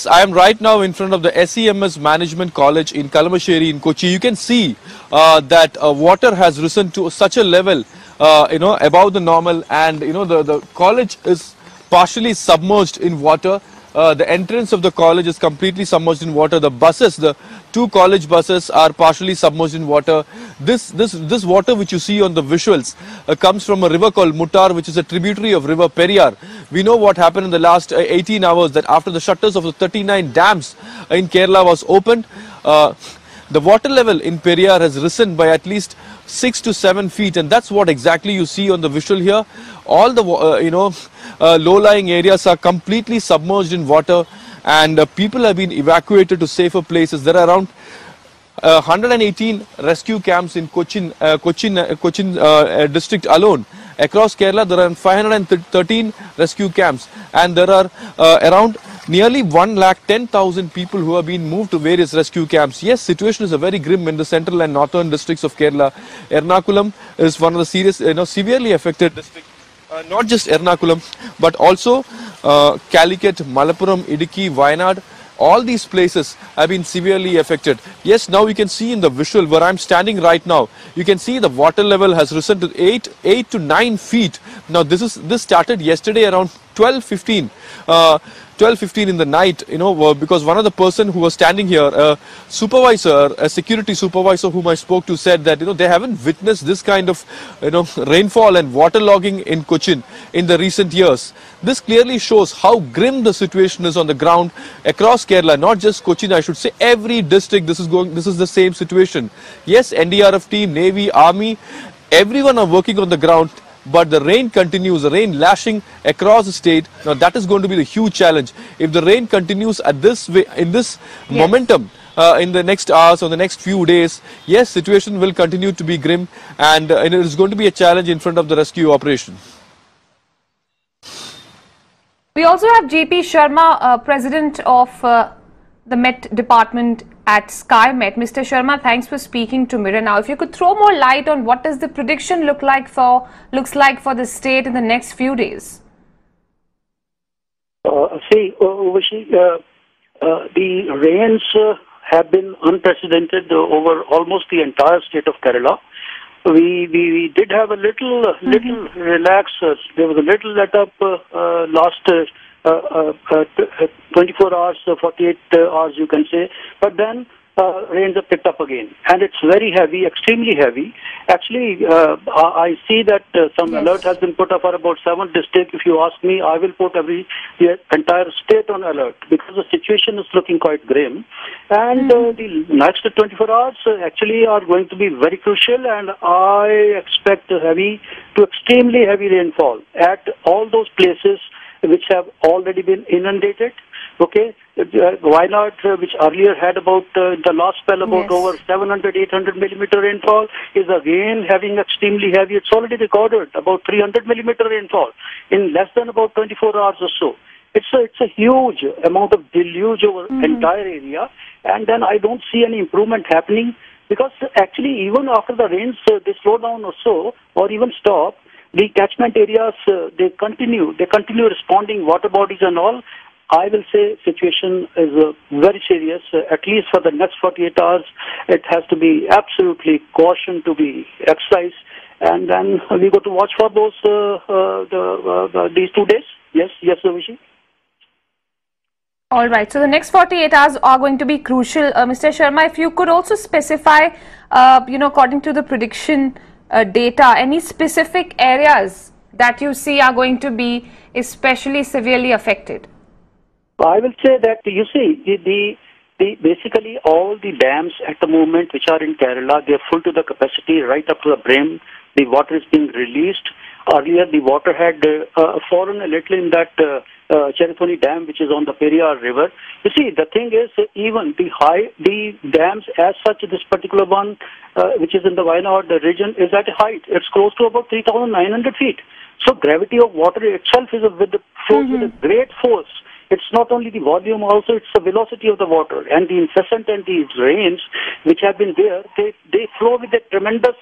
I am right now in front of the SEMS Management College in Kalamassery in Kochi. You can see that water has risen to such a level, above the normal, and the college is partially submerged in water. The entrance of the college is completely submerged in water. The buses, the two college buses, are partially submerged in water. This water which you see on the visuals comes from a river called Muttar, which is a tributary of river Periyar. We know what happened in the last 18 hours, that after the shutters of the 39 dams in Kerala was opened, the water level in Periyar has risen by at least 6 to 7 feet, and that's what exactly you see on the visual here. All the low-lying areas are completely submerged in water, and people have been evacuated to safer places. There are around 118 rescue camps in Cochin district alone. Across Kerala, there are 513 rescue camps, and there are around nearly 110,000 people who have been moved to various rescue camps. Yes, situation is very grim in the central and northern districts of Kerala. Ernakulam is one of the severely affected districts. Not just Ernakulam, but also Calicut, Malappuram, Idukki, Wayanad. All these places have been severely affected. Yes, now you can see in the visual where I'm standing right now, you can see the water level has risen to 8 to 9 feet. Now this started yesterday around 12:15 in the night, because one of the person who was standing here, a security supervisor whom I spoke to, said that they haven't witnessed this kind of rainfall and waterlogging in Cochin in the recent years. This clearly shows how grim the situation is on the ground across Kerala, not just Cochin. I should say every district this is the same situation. Yes, NDRF team, Navy, Army, everyone are working on the ground. But the rain continues, the rain lashing across the state. Now that is going to be the huge challenge. If the rain continues at this way, in this momentum, in the next hours or the next few days, yes, situation will continue to be grim, and it is going to be a challenge in front of the rescue operation. We also have JP Sharma, President of the Met Department at SkyMet. Mr. Sharma, thanks for speaking to Mirror. Now, if you could throw more light on what does the prediction looks like for the state in the next few days. The rains have been unprecedented over almost the entire state of Kerala. We did have a little relax. There was a little let up last 24 hours, 48 hours, you can say. But then rains have picked up again, and it's very heavy, extremely heavy. Actually, I see that some alert has been put up for about 7 districts. If you ask me, I will put the entire state on alert, because the situation is looking quite grim. And the next 24 hours actually are going to be very crucial, and I expect heavy to extremely heavy rainfall at all those places which have already been inundated. Okay, Wayanad, which earlier had about the last spell about over 700-800 millimeter rainfall, is again having extremely heavy. It's already recorded about 300 millimeter rainfall in less than about 24 hours or so. It's a huge amount of deluge over entire area, and then I don't see any improvement happening, because actually even after the rains they slow down or so, or even stop, the catchment areas they continue responding, water bodies and all. I will say situation is very serious. At least for the next 48 hours, it has to be absolutely caution to be exercised, and then we got to watch for those these 2 days. Yes, Vishi. All right. So the next 48 hours are going to be crucial, Mr. Sharma. If you could also specify, according to the prediction data, any specific areas that you see are going to be especially severely affected. I will say that, you see, basically all the dams at the moment which are in Kerala, they are full to the capacity, right up to the brim. The water is being released. Earlier, the water had fallen a little in that Cherithoni Dam, which is on the Periyar River. You see, the thing is, even the dams as such, this particular one, which is in the Wayanad region, is at a height. It's close to about 3,900 feet. So gravity of water itself is with a great force. It's not only the volume, also it's the velocity of the water, and the incessant and the rains which have been there, they flow with a tremendous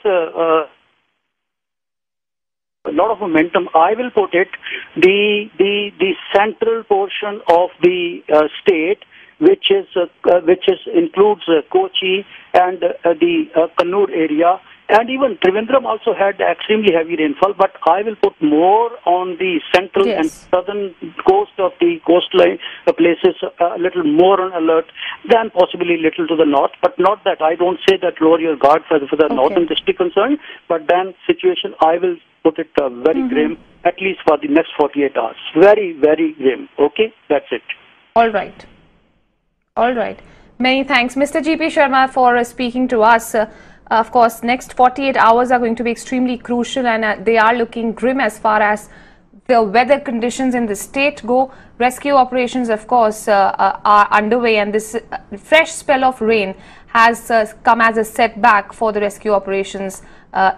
a lot of momentum. I will put it the central portion of the state, which includes Kochi and the Kannur area. And even Trivandrum also had extremely heavy rainfall, but I will put more on the central and southern coast of the coastline places, a little more on alert than possibly little to the north. But not that I don't say that lower your guard for the northern district concern, but then situation I will put it very grim, at least for the next 48 hours. Very, very grim. Okay, that's it. All right. All right. Many thanks, Mr. G.P. Sharma, for speaking to us. Of course, next 48 hours are going to be extremely crucial, and they are looking grim as far as the weather conditions in the state go. Rescue operations, of course, are underway, and this fresh spell of rain has come as a setback for the rescue operations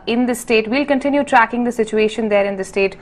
in the state. We'll continue tracking the situation there in the state.